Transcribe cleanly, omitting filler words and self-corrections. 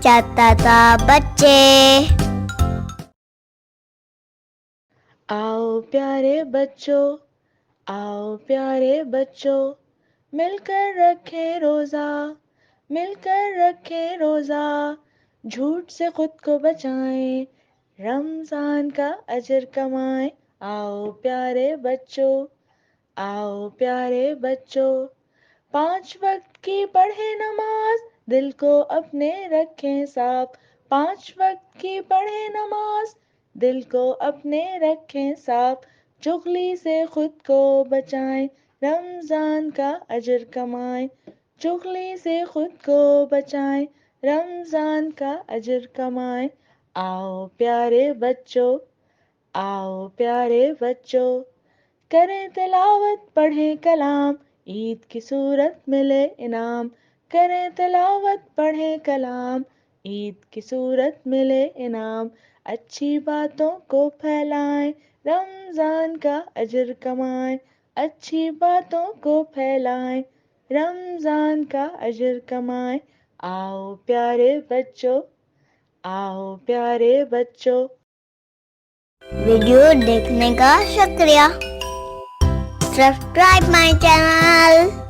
بچاتا تھا بچے۔ آؤ پیارے بچوں، آؤ پیارے بچوں، مل کر رکھیں روزہ، مل کر رکھیں روزہ، جھوٹ سے خود کو بچائیں، رمضان کا اجر کمائیں۔ آؤ پیارے بچوں، آؤ پیارے بچوں، 5 وقت کی پڑھیں نماز، دل کو اپنے رکھیں صاف۔ 5 وقت کی پڑھیں نماز، دل کو اپنے رکھیں صاف، چغلی سے خود کو بچائیں، رمضان کا اجر کمائیں۔ چغلی سے خود کو بچائیں، رمضان کا اجر کمائیں۔ آؤ پیارے بچوں، آؤ پیارے بچوں، کریں تلاوت پڑھیں کلام، عید کی صورت ملے انعام۔ کریں تلاوت پڑھیں کلام، عید کی صورت ملے انعام۔ اچھی باتوں کو پھیلائیں، رمضان کا اجر کمائیں۔ اچھی باتوں کو پھیلائیں، رمضان کا اجر کمائیں۔ آؤ پیارے بچوں، آؤ پیارے بچوں۔ ویڈیو دیکھنے کا شکریہ۔ Subscribe my channel.